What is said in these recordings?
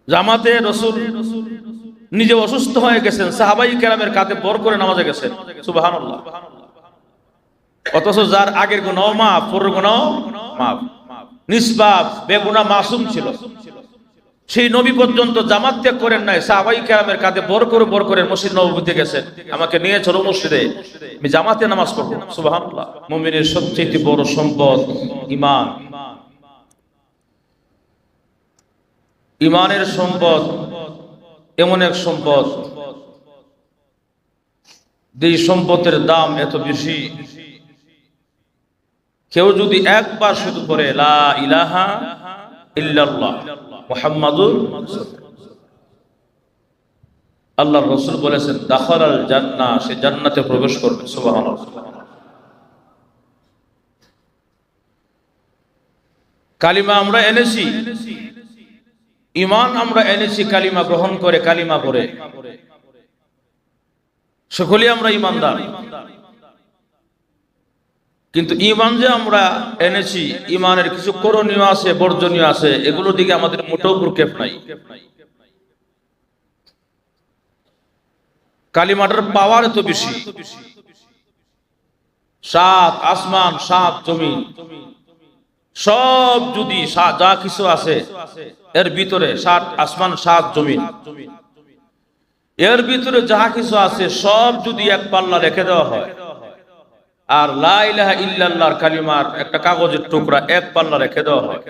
জামাতে রাসূল নিজে অসুস্থ হয়ে গেছেন, সাহাবাই কেরামের কাঁধে বর করে নামাজে গেছেন। সুবহানাল্লাহ। অথচ যার আগের গুনাহ মাফ, পরের গুনাহ মাফ, নিষ্পাপ বেগুনাহ মাসুম ছিল, সেই নবী পর্যন্ত জামাত ত্যাগ করেন নাই, সাহাবাই কেরামের কাঁধে বর করে মসজিদ নববীতে গেছেন, আমাকে নিয়ে চলো মসজিদে, আমি জামাতে নামাজ পড়বো। সুবহানাল্লাহ। মুমিনের সবচেয়ে বড় সম্পদ ঈমান। ঈমানের সম্পদ এমন এক সম্পদ, যে সম্পদের দাম এত বেশি, কেউ যদি একবার শুধু করে লা ইলাহা ইল্লাল্লাহ মুহাম্মাদুর আল্লাহর রাসূল বলেছেন দাখালাল জান্নাহ, সে জান্নাতে প্রবেশ করবে। সুবহানাল্লাহ। কালিমা আমরা এনেছি, ঈমান আমরা এনেছি কালিমা গ্রহণ করে, কালিমা পড়ে, সকলেই আমরা ঈমানদার। কিন্তু ঈমান যে আমরা এনেছি, ঈমানের কিছু করণীয় আছে, বর্জনীয় আছে, এগুলোর দিকে আমাদের মোটেও ভ্রুক্ষেপ নাই। কালিমাটার পাওয়ার এত বেশি, 7 আসমান 7 জমিন সব যদি যা কিছু আছে এর ভিতরে, 7 আসমান 7 জমিন, এর ভিতরে যা কিছু আছে সব যদি এক পাল্লা রেখে দেওয়া হয়, আর লা ইলাহা ইল্লাল্লাহর কালিমার একটা কাগজের টুকরা এক পাল্লা রেখে দেওয়া হয়,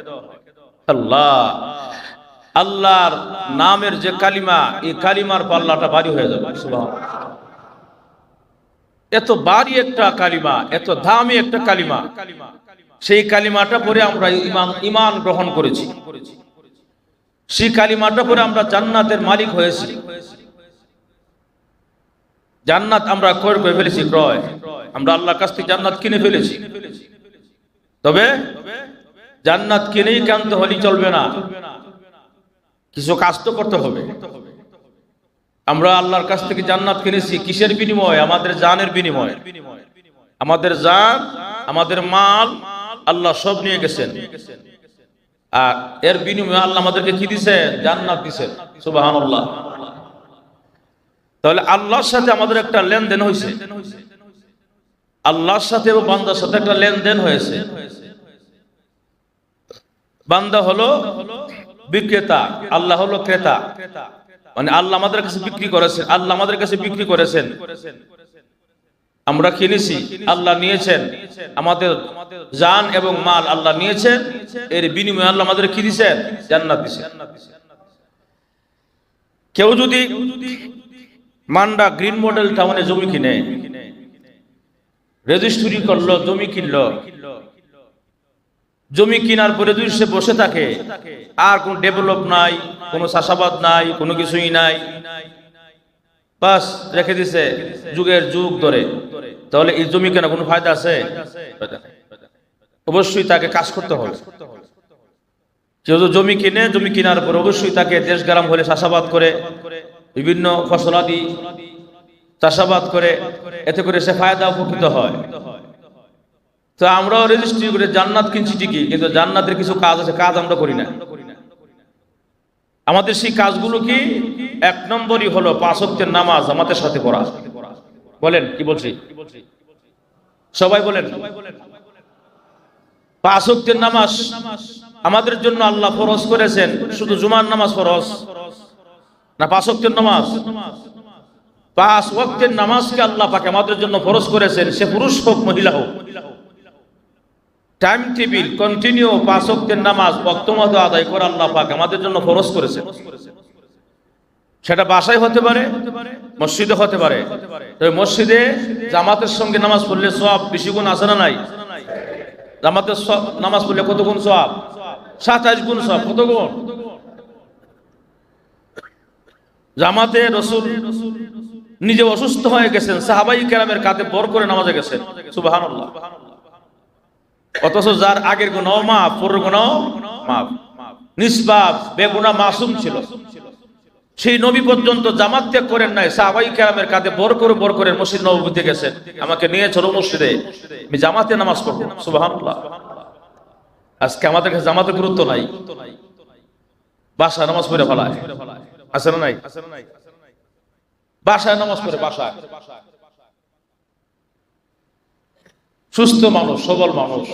আল্লাহ আল্লাহর নামের যে কালিমা, এই কালিমার পাল্লাটা ভারী হয়ে যাবে। সুবহানাল্লাহ। এত ভারী একটা কালিমা, এত দামি একটা কালিমা, সেই কালিমাটা পরে আমরা ঈমান গ্রহণ করেছি, সেই কালিমাটা পরে আমরা জান্নাতের মালিক হয়েছি। জান্নাত আমরা ক্রয় করে ফেলেছি, ক্রয়, আমরা আল্লাহর কাছ থেকে জান্নাত কিনে ফেলেছি। তবে জান্নাত কিনেই কানতে হলেই চলবে না, কিছু কাজ তো করতে হবে। আমরা আল্লাহর কাছ থেকে জান্নাত কিনেছি কিসের বিনিময়ে? আমাদের জানের বিনিময়ে। আমাদের জান, আমাদের মাল আল্লাহ সব নিয়ে গেছেন, আর এর বিনিময়ে আল্লাহ আমাদেরকে কি দিয়েছেন? জান্নাত দিয়েছেন। সুবহানাল্লাহ। তাহলে আল্লাহর সাথে আমাদের একটা লেনদেন হয়েছে, আল্লাহর সাথে এবং বান্দার সাথে একটা লেনদেন হয়েছে। বান্দা হলো বিক্রেতা, আল্লাহ হলো ক্রেতা। মানে আল্লাহ আমাদের কাছে বিক্রি করেছেন, আল্লাহ আমাদের কাছে বিক্রি করেছেন, আমরা কিনেছি, আল্লাহ নিয়েছেন। আমাদের জান এবং মাল আল্লাহ নিয়েছেন, এর বিনিময়ে আল্লাহ আমাদের কি দিয়েছেন? জান্নাত দিয়েছেন। কেউ যদি মান্ডা গ্রিন মডেল টাউনে জমি কিনে, রেজিস্ট্রি করলো, জমি কিনলো, জমি কেনার পরে যদি সে বসে থাকে, আর কোন ডেভেলপ নাই, কোনো চাষাবাদ নাই, কোনো কিছুই নাই, বাস রেখে দিছে যুগের যুগ ধরে, তাহলে এই জমি কেনা কোনো ফায়দা আছে? অবশ্যই তাকে কাজ করতে হবে। কেউ জমি কিনে, জমি কেনার পর অবশ্যই তাকে দেশ গ্রাম হলে চাষাবাদ করে, বিভিন্ন ফসলাদি চাষাবাদ করে, এতে করে সে ফায়দা উপকৃত হয়। তো আমরাও রেজিস্ট্রি করে জান্নাত কিনছি ঠিকই, কিন্তু জান্নাতের কিছু কাজ আছে, কাজ আমরা করি না। আমাদের সেই কাজগুলো কি? 1 নম্বরই হলো 5 ওয়াক্তের নামাজ আমাদের সাথে পড়া। বলেন কি বলছি? সবাই বলেন। 5 ওয়াক্তের নামাজ আমাদের জন্য আল্লাহ ফরজ করেছেন। শুধু জুমার নামাজ ফরজ না, 5 ওয়াক্তের নামাজ? 5 ওয়াক্তের নামাজকে আল্লাহ পাক আমাদের জন্য ফরজ করেছেন, সে পুরুষ হোক মহিলা হোক। টাইম টেবিল কন্টিনিউ 5 ওয়াক্তের নামাজ ওয়াক্তমতো আদায় করে আল্লাহ পাক আমাদের জন্য ফরজ করেছেন। সেটা বাসায় হতে পারে, মসজিদে হতে পারে। তবে মসজিদে জামাতের সঙ্গে নামাজ পড়লে সওয়াব বেশি গুণ আছে না নাই? জামাতের নামাজ পড়লে কত গুণ সওয়াব? 27 গুণ সওয়াব। কত গুণ? জামাতে রাসূল নিজে অসুস্থ হয়ে গেছেন, সাহাবাই কেরামের কাঁধে বর করে নামাজে গেছেন। সুবহানাল্লাহ। অথচ যার আগের গুনাহ মাফ, পরের গুনাহ মাফ, নিষ্পাপ বেগুনাহ মাসুম ছিল, সেই নবী পর্যন্ত জামাত ত্যাগ করেন নাই, সাহাবাই কেরামের কাঁধে বর করে মসজিদ নববীতে গেছেন, আমাকে নিয়ে চলো মসজিদে, আমি জামাতে নামাজ পড়বো। সুবহানাল্লাহ। আজকে আমাদের কাছে জামাতের গুরুত্ব নাই। বাসায় নামাজ পড়ে ফেলায়, আছে না নাই? বাসায় নামাজ পড়ে, বাসায় সুস্থ মানুষ, সবল মানুষ,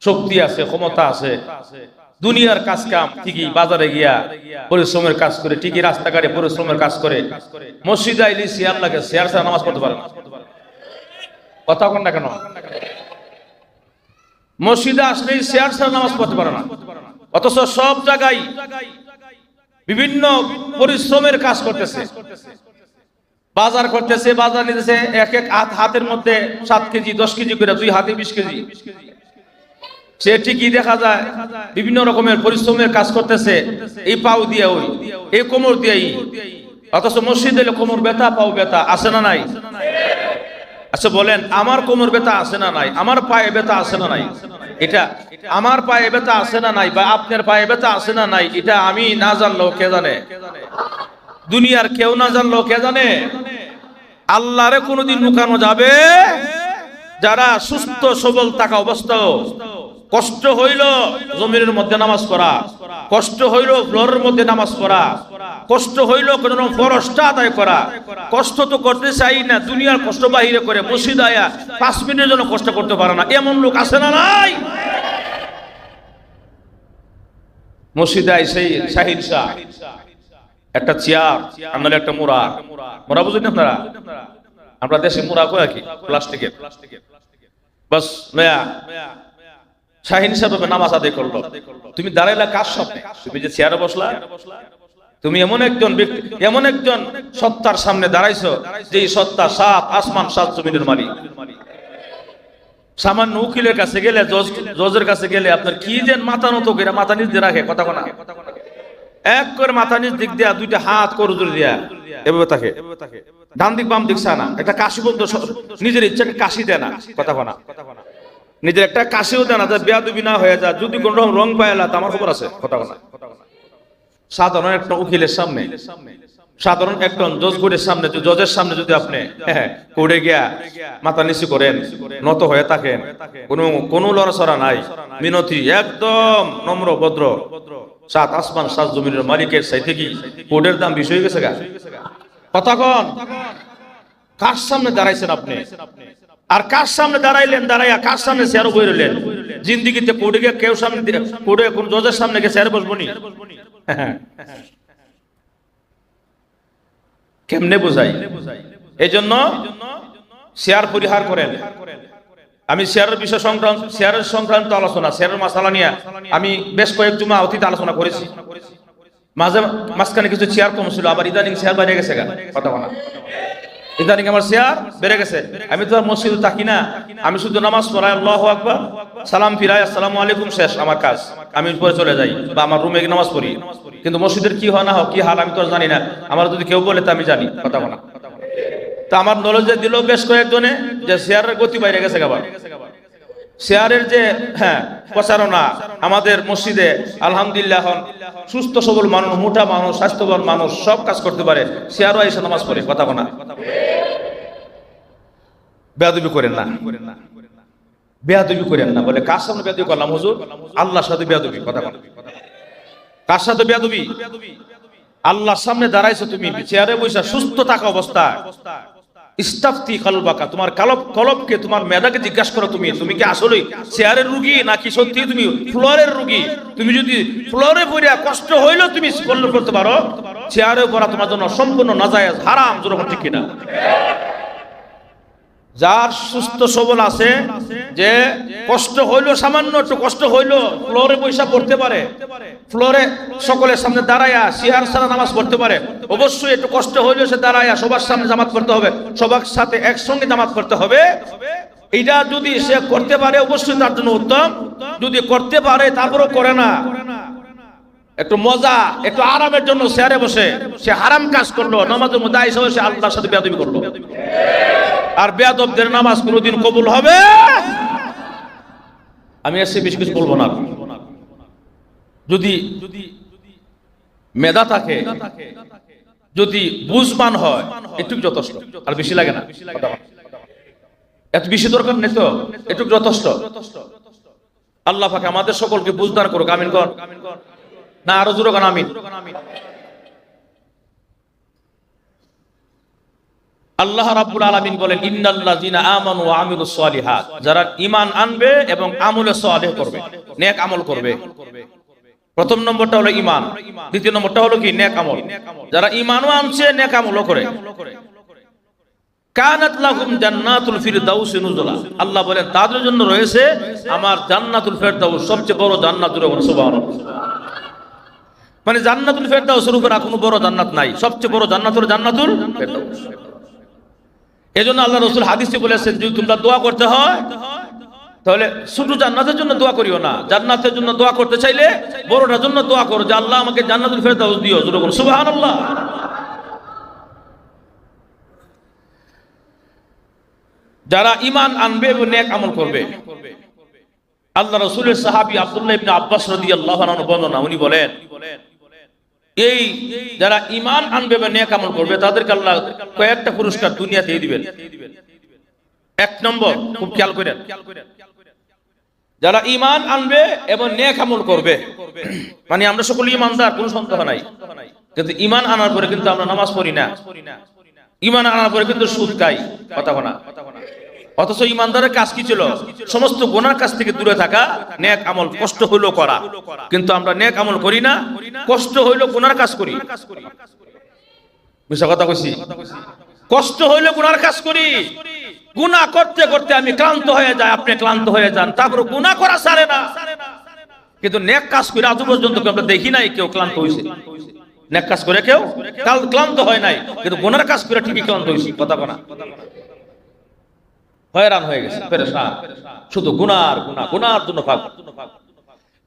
শক্তি আছে, ক্ষমতা আছে, দুনিয়ার কাজ কাম ঠিকই বাজারে গিয়া পরিশ্রমের কাজ করে, ঠিকই রাস্তাঘাটে পরিশ্রমের কাজ করে, মসজিদে আইলে চেয়ার লাগে, চেয়ার ছাড়া নামাজ পড়তে পারে না। কথা কন না কেন? মসজিদে আসলেই চেয়ার ছাড়া নামাজ পড়তে পারে না, অথচ সব জায়গায় বিভিন্ন পরিশ্রমের কাজ করতেছে, বাজার করতেছে, বাজার নিতেছে, এক এক হাতের মধ্যে 7 কেজি 10 কেজি করে, 2 হাতে 20 কেজি। সে ঠিকই দেখা যায় বিভিন্ন রকমের পরিশ্রমের কাজ করতেছে, এই পাও দিয়ে ওই, এই কোমর দিয়ে এই, অথচ মসজিদে এলে কোমর ব্যথা, পাও ব্যথা, আছে না নাই? আচ্ছা বলেন, আমার কোমর ব্যথা আছে না নাই? আমার পায়ে ব্যথা আছে না নাই? এটা আমার পায়ে ব্যথা আছে না নাই, বা আপনার পায়ে ব্যথা আছে না নাই, এটা আমি না জানলেও কে জানে? দুনিয়ার কেউ না জানলেও কে জানে? আল্লাহরে কোনোদিন লুকানো যাবে? যারা সুস্থ সবল থাকা অবস্থাও কষ্ট হইল জমিনের মধ্যে নামাজ পড়া, কষ্ট হইল ফ্লোরের মধ্যে নামাজ পড়া, কষ্ট হইল কোন ফরজটা আদায় করা, কষ্ট তো করতে চাই না, দুনিয়ার কষ্ট বাহিরে করে মসজিদে আয়া 5 মিনিটের জন্য কষ্ট করতে পারে না, এমন লোক আছে না নাই? মসজিদে আইসেই শাহিদ শাহ একটা চেয়ার, আমরা একটা মোড়া বুঝেন আপনারা? আমরা দেশে মোড়া কই কি প্লাস্টিকের, বাস লয়া শাহিন সাহেব নামাজ আদায় করলো। তুমি দাঁড়াইলা কার সামনে? তুমি যে চেয়ারে বসলা, তুমি এমন একজন ব্যক্তি, এমন একজন সত্তার সামনে দাঁড়াইছো যে সত্তা 7 আসমান 7 জমিনের মালিক। সামান্য উকিলের কাছে গেলে, জজের কাছে গেলে আপনার কি যেন মাথা নত করে মাথা নিচ দিয়ে রাখে, কথা কোনা এক করে মাথা নিচ দিক দিয়া 2টা হাত করজুরি দিয়া এভাবে থাকে, ডান দিক বাম দিক না, একটা কাশি বন্ধু নিজের ইচ্ছাকে কাশি দেয় না, কথা কোনা নিজের একটা কাশিও দেয় না, বেয়াদবি না হয়ে যায়, যদি কোন রং পায়লা তো আমার খবর আছে, কথা কোনা। সাধারণ একটা উকিলের সামনে, সাধারণ একজন জজগুরের সামনে, জজের সামনে যদি আপনি কোর্টে গিয়া মাথা নিচু করেন, নত হয়ে থাকেন, কোনো লড়াচড়া নাই, মিনতি, একদম নম্র ভদ্র, 7 আসমান 7 জমিনের মালিকের চাইতে কি কোর্টের দাম বেশি হয়ে গেছে গা? কথা কন, কার সামনে দাঁড়াইছেন আপনি? আর কার সামনে দাঁড়াইলেন? দাঁড়াইয়া কার সামনে চেয়ারে বই রইলেন? জিন্দিগিতে কোর্টে গিয়ে কেউ সামনে, কোর্টে কোন জজের সামনে গিয়ে চেয়ারে বসবো নি? কেমনে বোঝাই? এই জন্য শেয়ার পরিহার করেন। আমি শেয়ারের বিষয় সংক্রান্ত, শেয়ারের সংক্রান্ত আলোচনা, শেয়ারের মাসালা নিয়ে আমি বেশ কয়েক জুমা অতীতে আলোচনা করেছি। মাঝখানে কিছু শেয়ার কম ছিল, আবার ইদানিং শেয়ার বেড়ে গেছে, কথা বলা ইদানিং আমার শেয়ার বেড়ে গেছে। আমি তো আর মসজিদে থাকি না, আমি শুধু নামাজ পড়াই, আল্লাহু আকবার, সালাম ফিরাই, আসসালামু আলাইকুম, শেষ আমার কাজ, আমি পরে চলে যাই বা আমার রুমে নামাজ পড়ি। কিন্তু মসজিদের কি হয় না হয়, কি হাল আমি তো আর জানি না, আমার যদি কেউ বলে তো আমি জানি, কথা বলা। তা আমার নলেজে দিল বেশ কয়েকজনে যে শেয়ারের গতি বাইরে গেছে, আবার শেয়ারের যে প্রচারণা আমাদের মসজিদে আলহামদুলিল্লাহ সুস্থ সবল মানুষ, মোটা মানুষ, স্বাস্থ্যবান মানুষ সব কাজ করতে পারে, শেয়ারও এসে নামাজ পড়ে, কথা বলা। বেয়াদবি করেন না, বেয়াদবি করেন না। বলে কার সামনে বেয়াদবি করলাম হুজুর? আল্লাহর সাথে বেয়াদবি, কথা বলা। কার সাথে বেয়াদবি? আল্লাহর সামনে দাঁড়াইছো তুমি, চেয়ারে বসে সুস্থ থাকা অবস্থা, ইস্তাফতি কলবাকা, তোমার কলবকে, তোমার মেধাকে জিজ্ঞাসা করো, তুমি কি আসলে চেয়ারের রোগী নাকি সত্যি তুমি ফ্লোরের রোগী? তুমি যদি ফ্লোরে পড়িয়া কষ্ট হইলেও তুমি করতে পারো, চেয়ারে পড়া তোমার জন্য সম্পূর্ণ নাজায়েজ, হারাম, জোর ঠিক কিনা? যার সুস্থ সবল আছে, যে কষ্ট হইলো, সামান্য একটু কষ্ট হইলো ফ্লোরে পয়সা পড়তে পারে, ফ্লোরে সকলের সামনে দাঁড়ায়া চেয়ার ছাড়া নামাজ পড়তে পারে, অবশ্যই একটু কষ্ট হইলো সে দাঁড়ায়া সবার সামনে জামাত পড়তে হবে, সবার সাথে একসঙ্গে জামাত পড়তে হবে। এটা যদি সে করতে পারে অবশ্যই তার জন্য উত্তম, যদি করতে পারে তারপরও করে না, একটু মজা, একটু আরামের জন্য চেয়ারে বসে সে হারাম কাজ করলো, নামাজের মধ্যে আইসা সে আল্লাহর সাথে বেয়াদবি করলো। আর বেয়াদবদের নামাজ কোনোদিন কবুল হবে? আমি এসে বেশি কিছু বলবো না। যদি মেধা থাকে, যদি বুঝবান হয়, একটু যথেষ্ট, আর বেশি লাগে না, এত বেশি দরকার নেই তো, একটু যথেষ্ট। আল্লাহ পাক আমাদের সকলকে বুঝদান করুক, আমিন কর। না আরো জোরে কোন আমিন। আল্লাহ রাব্বুল আলামিন বলেন ইন্নাল্লাযিনা আমানু ওয়া আমিলুস সালিহাত, যারা ঈমান আনবে এবং আমলে সালেহ করবে, নেক আমল করবে। প্রথম নম্বরটা হলো ঈমান, দ্বিতীয় নম্বরটা হলো কি নেক আমল। যারা ঈমানও আনছে নেক আমলও করে, কানাত লাহুম জান্নাতুল ফিরদাউস নুজুলা, আল্লাহ বলেন তাদের জন্য রয়েছে আমার জান্নাতুল ফিরদাউস, সবচেয়ে বড় জান্নাত। সুবহানাল্লাহ। মানে জান্নাতুল ফিরদাউসের উপর আর কোনো বড় জান্নাত নাই, সবচেয়ে বড় জান্নাত হলো জান্নাতুল ফিরদাউস। এজন্য আল্লাহ রাসূল হাদিসে বলেছেন যদি তোমরা দোয়া করতে হয় তাহলে শুধু জান্নাতের জন্য দোয়া করিও না, জান্নাতের জন্য দোয়া করতে চাইলে বড়টার জন্য দোয়া করো যে আল্লাহ আমাকে জান্নাতুল ফিরদাউস দিও। জোরে বলুন সুবহানাল্লাহ। যারা ঈমান আনবে এবং নেক আমল করবে, আল্লাহ রাসূলের সাহাবী আব্দুল্লাহ ইবনে আব্বাস রাদিয়াল্লাহু আনহু বর্ণনা, উনি বলেন এই যারা ঈমান আনবে বা নেক আমল করবে তাদেরকে আল্লাহ কয়েকটা পুরস্কার দুনিয়াতেই দিবেন। এক নম্বর, খুব খেয়াল করেন, যারা ঈমান আনবে এবং নেক আমল করবে, মানে আমরা সকলে ঈমানদার, কোনো সন্দেহ নাই, কিন্তু ঈমান আনার পরে কিন্তু আমরা নামাজ পড়ি না, ঈমান আনার পরে কিন্তু সুদ খাই, কথা বলা। অথচ ঈমানদারের কাজ কি ছিল? সমস্ত গুনার কাছ থেকে দূরে থাকা, নেক আমল কষ্ট হইলো করা। কিন্তু আমরা নেক আমল করি না, কষ্ট হইলো গুনার কাজ করি। বুঝা কথা কইছি? কষ্ট হইলো গুনার কাজ করি, গুনাহ করতে করতে আমি ক্লান্ত হয়ে যাই, আপনি ক্লান্ত হয়ে যান, তারপরে গুনাহ করা ছাড়ে না। কিন্তু নেক কাজ করে আজ পর্যন্ত আমরা দেখি নাই কেউ ক্লান্ত হইছে। নেক কাজ করে কেউ ক্লান্ত হয় নাই, কিন্তু গুনার কাজ করে ঠিকই ক্লান্ত হইছে, কথা বলা। হয়রান হয়ে গেছে, পেরেশান, শুধু গুনার গুনাহ, গুনার জন্য পাগল।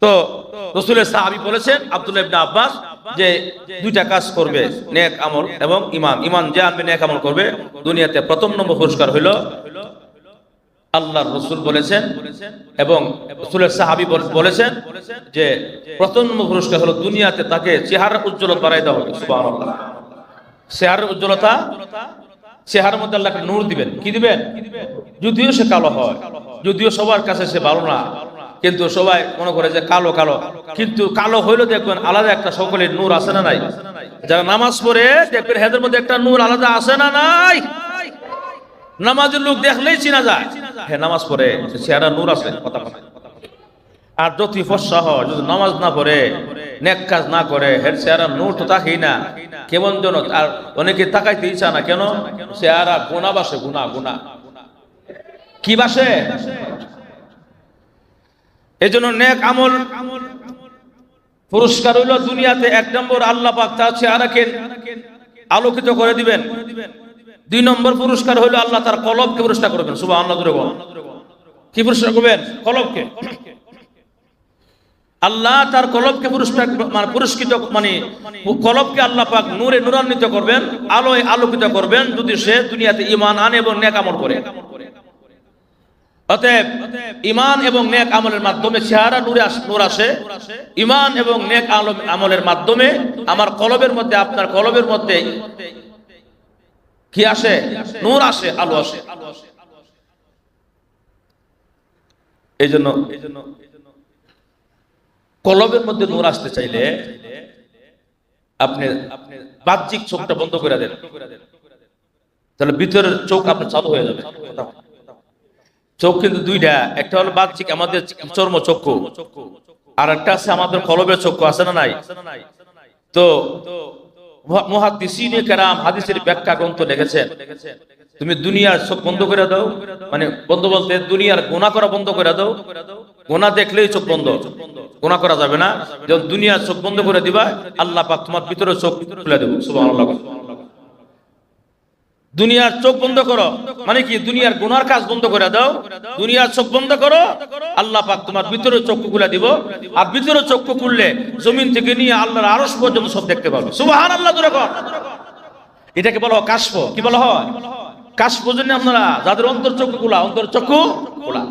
তো রাসূলের সাহাবী বলেছেন আব্দুল্লাহ ইবনে আব্বাস যে দুইটা কাজ করবে, নেক আমল এবং ঈমান। ঈমান যে আনবে, নেক আমল করবে, দুনিয়াতে প্রথম নম্বর পুরস্কার হলো আল্লাহর রাসূল বলেছেন এবং রাসূলের সাহাবী বলেছেন যে প্রথম নম্বর পুরস্কার হলো দুনিয়াতে তাকে চেহারার উজ্জ্বলতা বাড়াই দেওয়া হবে। সুবহানাল্লাহ। চেহারার উজ্জ্বলতা, চেহারার মধ্যে আল্লাহ নূর দিবেন। কি দিবেন? যদিও সে কালো হয়, যদিও সবার কাছে সে ভালো না, কিন্তু সবাই মনে করে যে কালো কালো, কিন্তু কালো হইলেও দেখবেন আলাদা একটা সকলের নূর আছে না নাই? যারা নামাজ পড়ে দেখবেন হেদের মধ্যে একটা নূর আলাদা আছে না নাই? নামাজের লোক দেখলেই চিনা যায় হ্যাঁ নামাজ পড়ে, চেহারা নূর আছে, কথা বলে। আর যতই ফর্সা হয়, যদি নামাজ না পড়ে, নেক কাজ না করে, হের চেহারা নূর তো তাকেই না, কেমন যেন। আর অনেকে তাকাইতে ইচ্ছা না, কেন? চেহারা গুনাহ বাসে, গুনাহ গুনাহ কি বাসে। এই জন্য নেক আমল পুরস্কার হইল দুনিয়াতে এক নম্বর আল্লাহ পাক তার চেহারাকে আলোকিত করে দিবেন। দুই নম্বর পুরস্কার হইল আল্লাহ তার কলবকে পুরস্কার করবেন। সুবহানাল্লাহ। কি পুরস্কার করবেন? কলবকে। আল্লাহ তার কলবকে পুরস্কৃত, মানে কলবকে আল্লাহ পাক নূরে নূরান্বিত করবেন, আলোয় আলোকিত করবেন যদি সে দুনিয়াতে ঈমান আনে এবং নেক আমল করে। অতএব ঈমান এবং নেক আমলের মাধ্যমে চেহারা নূর আসে। ঈমান এবং নেক আমলের মাধ্যমে আমার কলবের মধ্যে, আপনার কলবের মধ্যে কি আসে? নূর আসে, আলো আসে। এই জন্য কলবের মধ্যে নূর আসতে চাইলে আপনি বাহ্যিক চোখটা বন্ধ করে দেন, তাহলে ভিতরের চোখ আপনার চালু হয়ে যাবে। চোখ কিন্তু দুইটা, একটা হলো বাহ্যিক আমাদের চর্ম চক্ষু, আর একটা আছে আমাদের কলবের চক্ষু, আছে না নাই? তো মুহাদ্দিসিনে কেরাম হাদিসের ব্যাখ্যা গ্রন্থ লিখেছেন তুমি দুনিয়ার চোখ বন্ধ করে দাও, মানে বন্ধ বলতে দুনিয়ার গুনাহ করা বন্ধ করে দাও। গুনাহ দেখলেই চোখ বন্ধ, গুনাহ করা যাবে না। যখন দুনিয়ার চোখ বন্ধ করে দিবা, আল্লাহ পাক তোমার ভিতরে চোখ খুলে দেব। সুবহানাল্লাহ। দুনিয়ার চোখ বন্ধ করো মানে কি? দুনিয়ার গুনার কাজ বন্ধ করে দাও, দুনিয়ার চোখ বন্ধ করো, আল্লাহ পাক তোমার ভিতরে চক্ষু খুলে দিব। আর ভিতরে চক্ষু খুললে জমিন থেকে নিয়ে আল্লাহর আরশ পর্যন্ত সব দেখতে পাবে। সুবহানাল্লাহ। এটাকে বলা হয় কাশফ। কি বলা হয়? কাশফ। বুঝেন আপনারা? যাদের অন্তর চক্ষু খোলা, অন্তর চক্ষু খোলা।